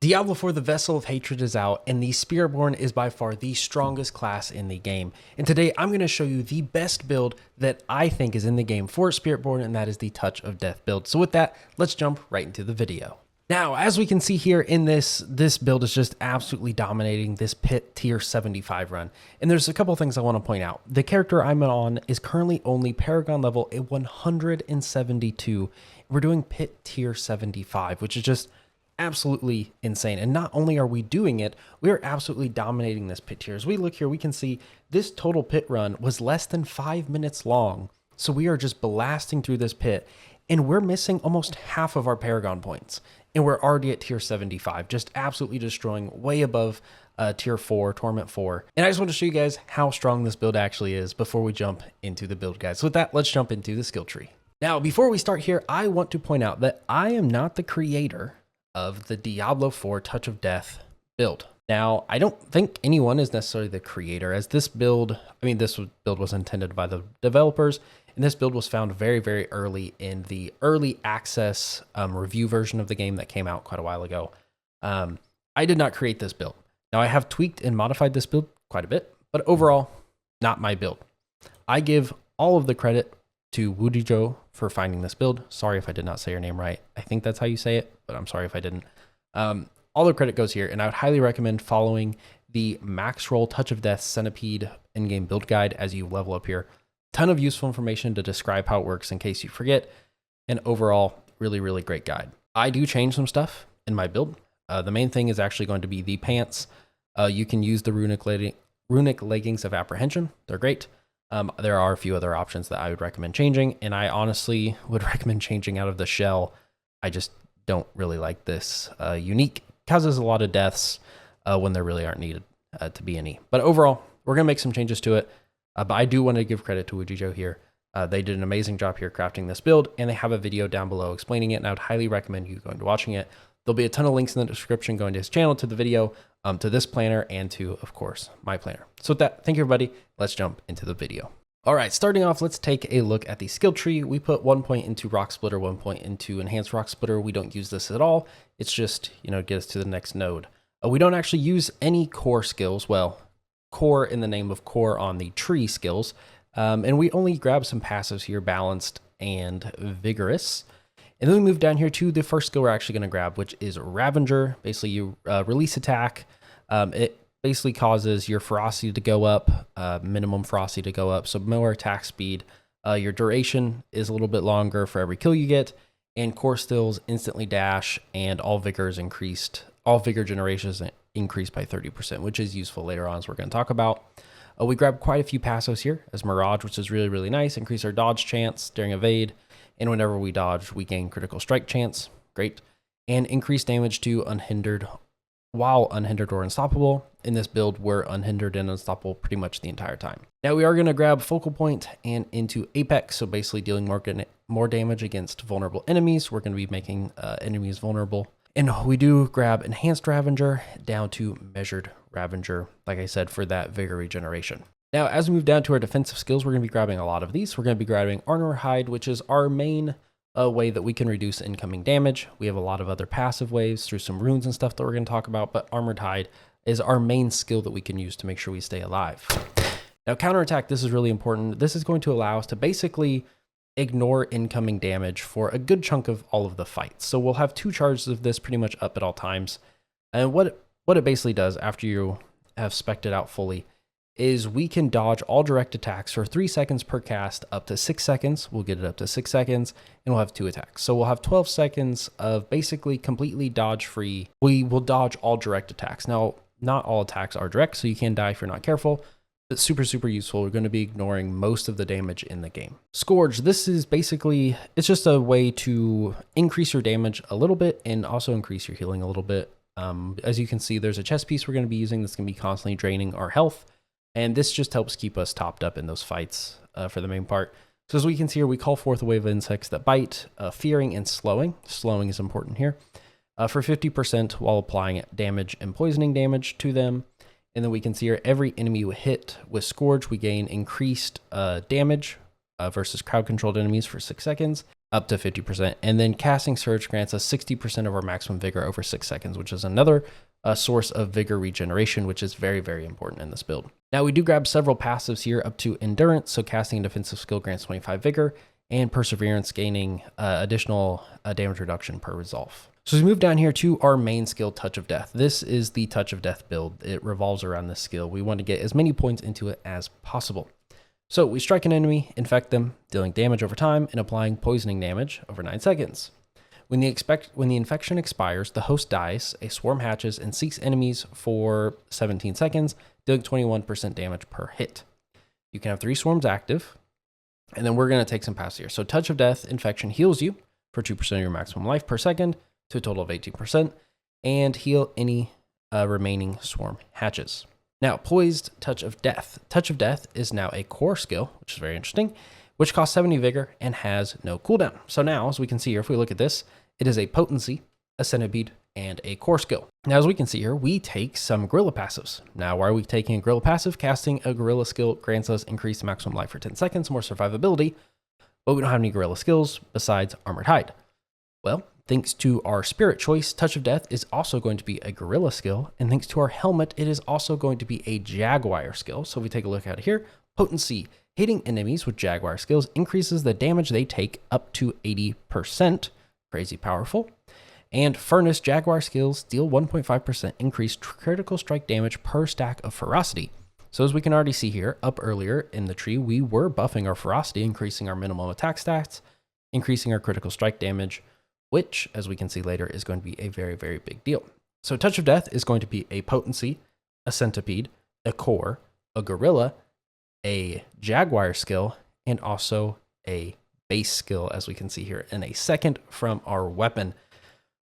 Diablo 4 the Vessel of Hatred is out, and the Spiritborn is by far the strongest class in the game. And today I'm going to show you the best build that I think is in the game for Spiritborn, and that is the Touch of Death build. So with that, let's jump right into the video. Now, as we can see here in this build is just absolutely dominating this pit tier 75 run. And there's a couple things I want to point out. The character I'm on is currently only Paragon level at 172. We're doing pit tier 75, which is just absolutely insane. And not only are we doing it, we are absolutely dominating this pit tier. As we look here, we can see this total pit run was less than 5 minutes long. So we are just blasting through this pit, and we're missing almost half of our Paragon points. And we're already at tier 75, just absolutely destroying way above tier 4, Torment 4. And I just want to show you guys how strong this build actually is before we jump into the build guide. So with that, let's jump into the skill tree. Now, before we start here, I want to point out that I am not the creator of the Diablo 4 Touch of Death build. Now, I don't think anyone is necessarily the creator, as this build, this build was intended by the developers, and this build was found very, very early in the early access review version of the game that came out quite a while ago. I did not create this build. Now, I have tweaked and modified this build quite a bit, but overall, not my build. I give all of the credit to Wudijo for finding this build. Sorry if I did not say your name right. I think that's how you say it, but I'm sorry if I didn't. All the credit goes here, and I would highly recommend following the Max Roll Touch of Death Centipede in-game build guide as you level up here. Ton of useful information to describe how it works in case you forget, and overall, really, really great guide. I do change some stuff in my build. The main thing is actually going to be the pants. You can use the runic leggings of apprehension. They're great. There are a few other options that I would recommend changing, and I honestly would recommend changing out of the shell. I just don't really like this. Unique causes a lot of deaths when there really aren't needed to be any. But overall, we're going to make some changes to it. But I do want to give credit to Wujijo here. They did an amazing job here crafting this build, and they have a video down below explaining it, and I would highly recommend you going to watching it. There'll be a ton of links in the description going to his channel, to the video, to this planner, and to, of course, my planner. So with that, thank you, everybody. Let's jump into the video. All right, starting off, let's take a look at the skill tree. We put 1 point into Rock Splitter, 1 point into Enhanced Rock Splitter. We don't use this at all. It's just, get us to the next node. We don't actually use any core skills. Well, core in the name of core on the tree skills. And we only grab some passives here, Balanced and Vigorous. And then we move down here to the first skill we're actually going to grab, which is Ravager. Basically, you release attack. It basically causes your ferocity to go up, minimum ferocity to go up, so more attack speed. Your duration is a little bit longer for every kill you get, and core skills instantly dash, and all vigor generations increased by 30%, which is useful later on, as we're going to talk about. We grab quite a few passives here as Mirage, which is really, really nice. Increase our dodge chance during evade, and whenever we dodge, we gain critical strike chance. Great. And increase damage to unhindered while unhindered or unstoppable. In this build, we're unhindered and unstoppable pretty much the entire time. Now we are going to grab Focal Point and into Apex, so basically dealing more damage against vulnerable enemies. We're going to be making enemies vulnerable. And we do grab Enhanced Ravager down to Measured Ravager, like I said, for that Vigor regeneration. Now, as we move down to our defensive skills, we're going to be grabbing a lot of these. We're going to be grabbing Armor Hide, which is our main way that we can reduce incoming damage. We have a lot of other passive ways through some runes and stuff that we're going to talk about, but Armored Hide is our main skill that we can use to make sure we stay alive. Now, counterattack, this is really important. This is going to allow us to basically ignore incoming damage for a good chunk of all of the fights. So we'll have 2 charges of this pretty much up at all times. And what it basically does after you have spec'd it out fully is we can dodge all direct attacks for 3 seconds per cast, up to 6 seconds. We'll get it up to 6 seconds, and we'll have 2 attacks. So we'll have 12 seconds of basically completely dodge-free. We will dodge all direct attacks. Now, not all attacks are direct, so you can die if you're not careful. It's super, super useful. We're going to be ignoring most of the damage in the game. Scourge, this is basically, it's just a way to increase your damage a little bit and also increase your healing a little bit. As you can see, there's a chest piece we're going to be using that's going to be constantly draining our health. And this just helps keep us topped up in those fights for the main part. So as we can see here, we call forth a wave of insects that bite, fearing and slowing. Slowing is important here. For 50% while applying damage and poisoning damage to them. And then we can see here, every enemy we hit with Scourge, we gain increased damage versus crowd-controlled enemies for 6 seconds. up to 50%. And then casting Surge grants us 60% of our maximum vigor over 6 seconds, which is another source of vigor regeneration, which is very, very important in this build. Now, we do grab several passives here up to Endurance, so casting a defensive skill grants 25 vigor, and Perseverance gaining additional damage reduction per resolve. So as we move down here to our main skill, Touch of Death. This is the Touch of Death build. It revolves around this skill. We want to get as many points into it as possible. So we strike an enemy, infect them, dealing damage over time, and applying poisoning damage over 9 seconds. When the infection expires, the host dies, a swarm hatches, and seeks enemies for 17 seconds, dealing 21% damage per hit. You can have 3 swarms active, and then we're going to take some passives here. So Touch of Death infection heals you for 2% of your maximum life per second, to a total of 18%, and heal any remaining swarm hatches. Now, Poised Touch of Death. Touch of Death is now a core skill, which is very interesting, which costs 70 vigor and has no cooldown. So now, as we can see here, if we look at this, it is a potency, a centipede, and a core skill. Now, as we can see here, we take some gorilla passives. Now, why are we taking a gorilla passive? Casting a gorilla skill grants us increased maximum life for 10 seconds, more survivability, but we don't have any gorilla skills besides Armored Hide. Well, thanks to our spirit choice, Touch of Death is also going to be a gorilla skill, and thanks to our helmet, it is also going to be a jaguar skill. So if we take a look at it here, potency, hitting enemies with jaguar skills increases the damage they take up to 80%, crazy powerful. And furnace, jaguar skills deal 1.5% increased critical strike damage per stack of ferocity. So as we can already see here, up earlier in the tree, we were buffing our ferocity, increasing our minimum attack stats, increasing our critical strike damage, which, as we can see later, is going to be a very, very big deal. So Touch of Death is going to be a potency, a centipede, a core, a gorilla, a jaguar skill, and also a base skill, as we can see here, and a second from our weapon,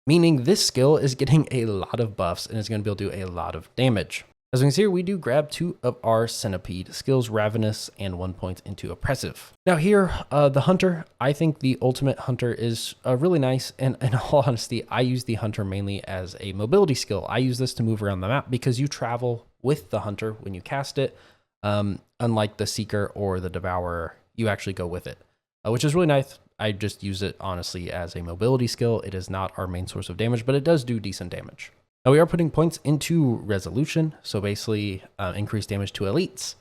meaning this skill is getting a lot of buffs and is going to be able to do a lot of damage. As we can see here, we do grab 2 of our centipede skills, Ravenous, and 1 point into Oppressive. Now here, the Hunter, I think the ultimate Hunter is really nice, and in all honesty, I use the Hunter mainly as a mobility skill. I use this to move around the map because you travel with the Hunter when you cast it. Unlike the Seeker or the Devourer, you actually go with it, which is really nice. I just use it honestly as a mobility skill. It is not our main source of damage, but it does do decent damage. Now we are putting points into Resolution, so basically increased damage to elites.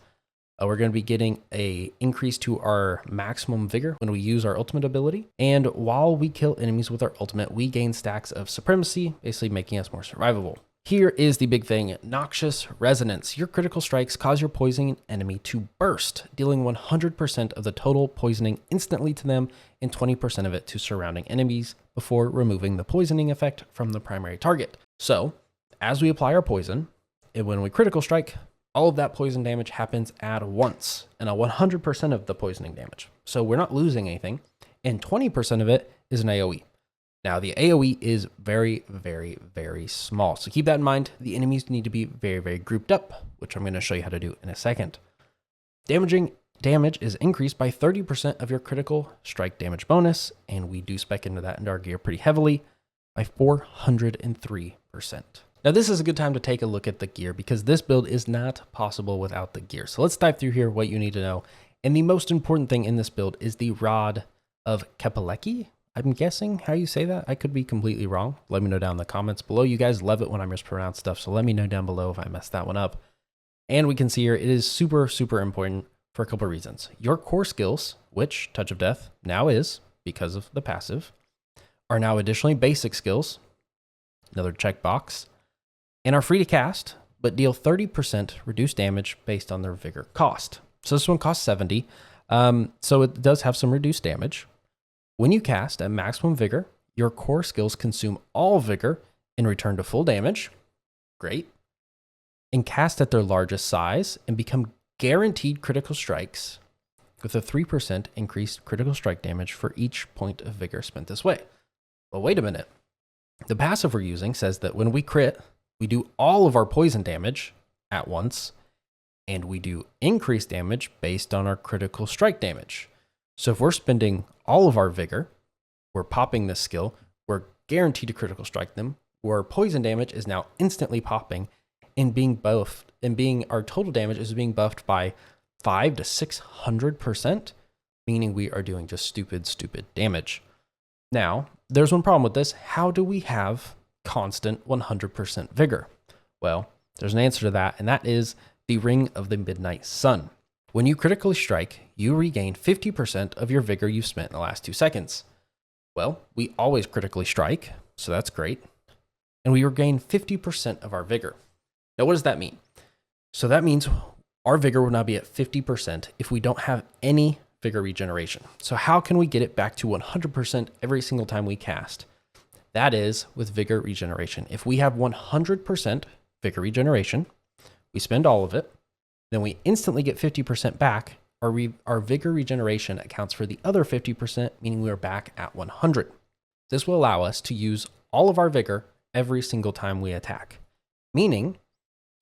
We're going to be getting a increase to our maximum vigor when we use our ultimate ability. And while we kill enemies with our ultimate, we gain stacks of supremacy, basically making us more survivable. Here is the big thing, Noxious Resonance. Your critical strikes cause your poisoning enemy to burst, dealing 100% of the total poisoning instantly to them and 20% of it to surrounding enemies before removing the poisoning effect from the primary target. So, as we apply our poison, and when we critical strike, all of that poison damage happens at once, and 100% of the poisoning damage. So we're not losing anything, and 20% of it is an AoE. Now, the AoE is very, very, very small. So keep that in mind. The enemies need to be very, very grouped up, which I'm going to show you how to do in a second. Damage is increased by 30% of your critical strike damage bonus, and we do spec into that into our gear pretty heavily by 403%. Now, this is a good time to take a look at the gear because this build is not possible without the gear. So let's dive through here what you need to know. And the most important thing in this build is the Rod of Kepaleki. I'm guessing how you say that. I could be completely wrong. Let me know down in the comments below. You guys love it when I mispronounce stuff, so let me know down below if I messed that one up. And we can see here, it is super, super important for a couple of reasons. Your core skills, which Touch of Death now is because of the passive, are now additionally basic skills, another checkbox, and are free to cast, but deal 30% reduced damage based on their vigor cost. So this one costs 70, so it does have some reduced damage. When you cast at maximum vigor, your core skills consume all vigor and return to full damage. Great. And cast at their largest size and become guaranteed critical strikes with a 3% increased critical strike damage for each point of vigor spent this way. Well, wait a minute. The passive we're using says that when we crit, we do all of our poison damage at once, and we do increased damage based on our critical strike damage. So if we're spending all of our vigor, we're popping this skill, we're guaranteed to critical strike them, where poison damage is now instantly popping and being buffed, and our total damage is being buffed by 500 to 600%, meaning we are doing just stupid damage. Now, there's one problem with this. How do we have constant 100% vigor? Well, there's an answer to that, and that is the Ring of the Midnight Sun. When you critically strike, you regain 50% of your vigor you've spent in the last 2 seconds. Well, we always critically strike, so that's great. And we regain 50% of our vigor. Now, what does that mean? So that means our vigor will now be at 50% if we don't have any vigor regeneration. So how can we get it back to 100% every single time we cast? That is with vigor regeneration. If we have 100% vigor regeneration, we spend all of it, then we instantly get 50% back. Our vigor regeneration accounts for the other 50%, meaning we are back at 100. This will allow us to use all of our vigor every single time we attack, meaning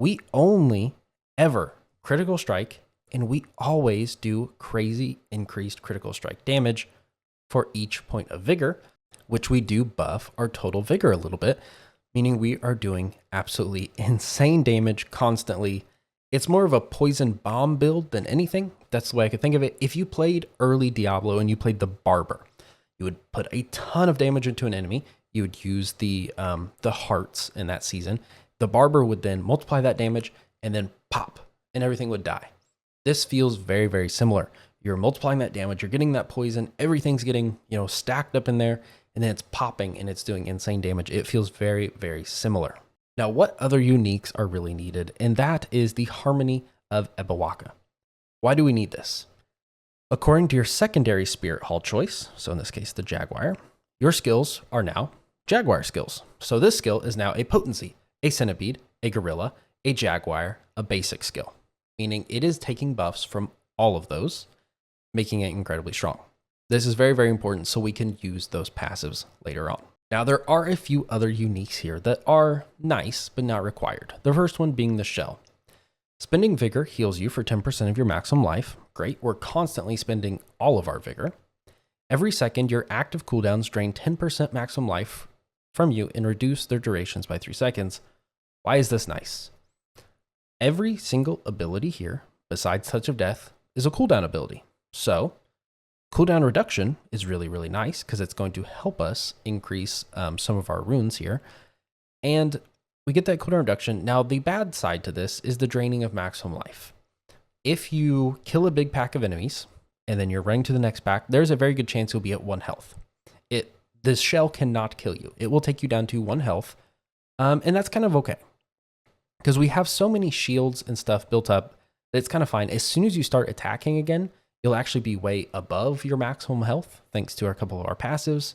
we only ever critical strike, and we always do crazy increased critical strike damage for each point of vigor, which we do buff our total vigor a little bit, meaning we are doing absolutely insane damage constantly. It's more of a poison bomb build than anything. That's the way I could think of it. If you played early Diablo and you played the Barber, you would put a ton of damage into an enemy. You would use the hearts in that season. The Barber would then multiply that damage and then pop, and everything would die. This feels very, very similar. You're multiplying that damage, you're getting that poison, everything's getting, stacked up in there, and then it's popping and it's doing insane damage. It feels very, very similar. Now, what other uniques are really needed? And that is the Harmony of Ebawaka. Why do we need this? According to your secondary Spirit Hall choice, so in this case, the Jaguar, your skills are now Jaguar skills. So this skill is now a Potency, a Centipede, a Gorilla, a Jaguar, a basic skill, meaning it is taking buffs from all of those, making it incredibly strong. This is very, very important so we can use those passives later on. Now, there are a few other uniques here that are nice, but not required. The first one being the Shell. Spending Vigor heals you for 10% of your maximum life. Great, we're constantly spending all of our Vigor. Every second, your active cooldowns drain 10% maximum life from you and reduce their durations by 3 seconds. Why is this nice? Every single ability here, besides Touch of Death, is a cooldown ability. So, cooldown reduction is really, really nice because it's going to help us increase some of our runes here. And we get that cooldown reduction. Now, the bad side to this is the draining of maximum life. If you kill a big pack of enemies and then you're running to the next pack, there's a very good chance you'll be at 1 health. This shell cannot kill you. It will take you down to 1 health. And that's kind of okay, because we have so many shields and stuff built up that it's kind of fine. As soon as you start attacking again, you'll actually be way above your maximum health, thanks to a couple of our passives.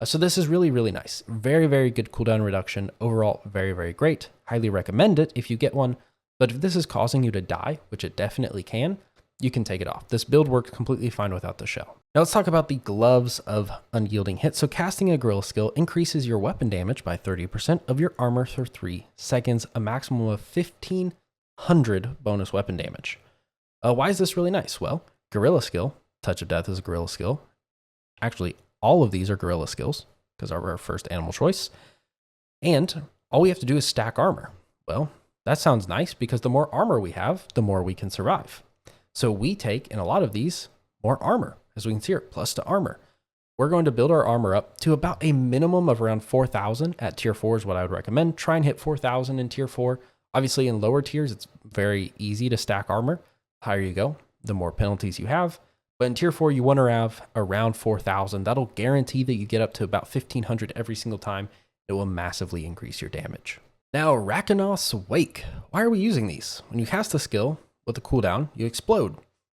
So this is really, really nice. Very, very good cooldown reduction. Overall, very, very great. Highly recommend it if you get one. But if this is causing you to die, which it definitely can, you can take it off. This build works completely fine without the shell. Now let's talk about the Gloves of Unyielding Hit. So casting a Gorilla skill increases your weapon damage by 30% of your armor for 3 seconds, a maximum of 1,500 bonus weapon damage. Why is this really nice? Well, Gorilla skill, Touch of Death is a Gorilla skill. Actually, all of these are Gorilla skills because our first animal choice. And all we have to do is stack armor. Well, that sounds nice because the more armor we have, the more we can survive. So we take, in a lot of these, more armor. As we can see here, plus to armor. We're going to build our armor up to about a minimum of around 4,000 at tier 4 is what I would recommend. Try and hit 4,000 in tier 4. Obviously, in lower tiers, it's very easy to stack armor. The higher you go, the more penalties you have. But in tier 4, you want to have around 4,000. That'll guarantee that you get up to about 1,500 every single time. It will massively increase your damage. Now, Rakanos Wake. Why are we using these? When you cast a skill with a cooldown, you explode,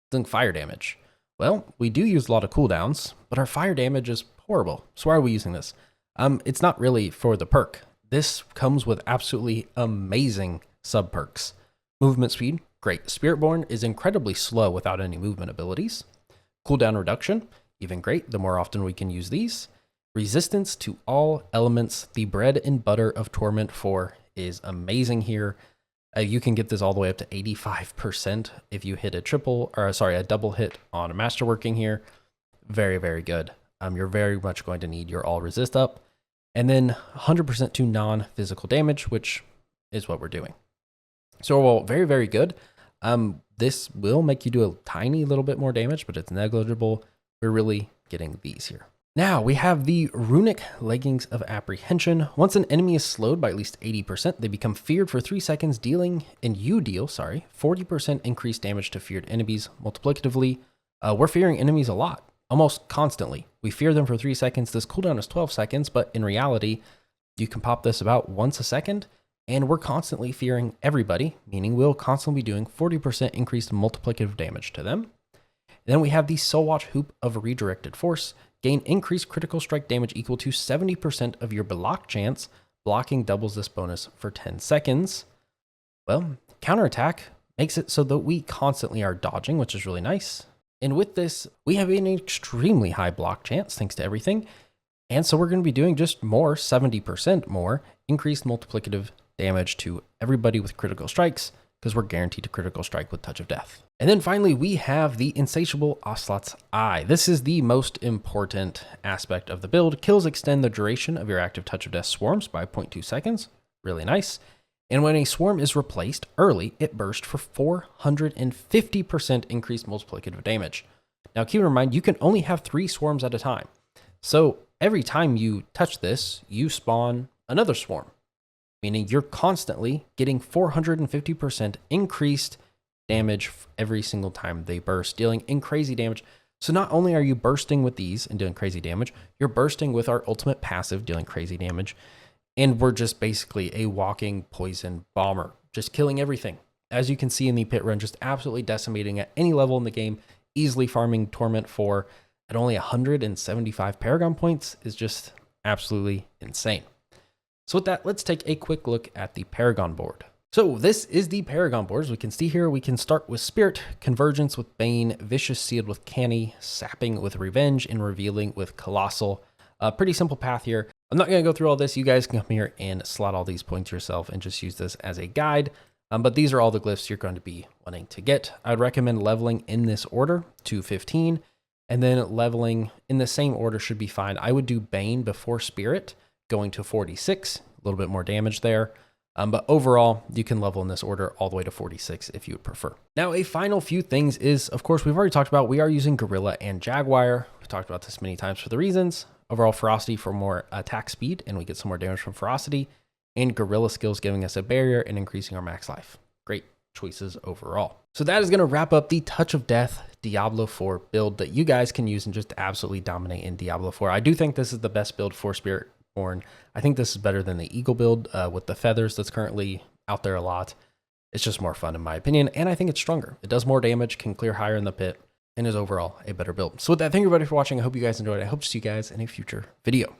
doing fire damage. Well, we do use a lot of cooldowns, but our fire damage is horrible. So why are we using this? It's not really for the perk. This comes with absolutely amazing sub perks. Movement speed, great. Spiritborn is incredibly slow without any movement abilities. Cooldown reduction, even great. The more often we can use these. Resistance to all elements. The bread and butter of Torment 4 is amazing here. You can get this all the way up to 85% if you hit a double hit on a masterworking here. Very, very good. You're very much going to need your all resist up. And then 100% to non-physical damage, which is what we're doing. So, well, very, very good. This will make you do a tiny little bit more damage, but it's negligible. We're really getting these here. Now we have the Runic Leggings of Apprehension. Once an enemy is slowed by at least 80%, they become feared for 3 seconds, you deal 40% increased damage to feared enemies multiplicatively. We're fearing enemies a lot, almost constantly. We fear them for 3 seconds. This cooldown is 12 seconds, but in reality, you can pop this about once a second, and we're constantly fearing everybody, meaning we'll constantly be doing 40% increased multiplicative damage to them. And then we have the Soul Watch Hoop of Redirected Force. Gain increased critical strike damage equal to 70% of your block chance. Blocking doubles this bonus for 10 seconds. Well, counterattack makes it so that we constantly are dodging, which is really nice. And with this, we have an extremely high block chance thanks to everything. And so we're going to be doing just more, 70% more, increased multiplicative damage to everybody with critical strikes, because we're guaranteed to critical strike with Touch of Death. And then finally, we have the Insatiable Ocelot's Eye. This is the most important aspect of the build. Kills extend the duration of your active Touch of Death swarms by 0.2 seconds. Really nice. And when a swarm is replaced early, it bursts for 450% increased multiplicative damage. Now keep in mind, you can only have 3 swarms at a time. So every time you touch this, you spawn another swarm, meaning you're constantly getting 450% increased damage every single time they burst, dealing in crazy damage. So not only are you bursting with these and doing crazy damage, you're bursting with our ultimate passive, dealing crazy damage. And we're just basically a walking poison bomber, just killing everything. As you can see in the pit run, just absolutely decimating at any level in the game, easily farming Torment 4 at only 175 Paragon points is just absolutely insane. So with that, let's take a quick look at the Paragon board. So this is the Paragon board. As we can see here, we can start with Spirit, Convergence with Bane, Vicious Sealed with Canny, Sapping with Revenge, and Revealing with Colossal. A pretty simple path here. I'm not going to go through all this. You guys can come here and slot all these points yourself and just use this as a guide. But these are all the glyphs you're going to be wanting to get. I'd recommend leveling in this order to 15, and then leveling in the same order should be fine. I would do Bane before Spirit, going to 46, a little bit more damage there. But overall, you can level in this order all the way to 46 if you would prefer. Now, a final few things is, of course, we've already talked about, we are using Gorilla and Jaguar. We've talked about this many times for the reasons. Overall Ferocity for more attack speed, and we get some more damage from Ferocity. And Gorilla skills giving us a barrier and increasing our max life. Great choices overall. So that is going to wrap up the Touch of Death Diablo 4 build that you guys can use and just absolutely dominate in Diablo 4. I do think this is the best build for Spiritborn. I think this is better than the Eagle build with the feathers that's currently out there a lot. It's just more fun in my opinion, and I think it's stronger. It does more damage, can clear higher in the pit, and is overall a better build. So with that, thank you everybody for watching. I hope you guys enjoyed. I hope to see you guys in a future video.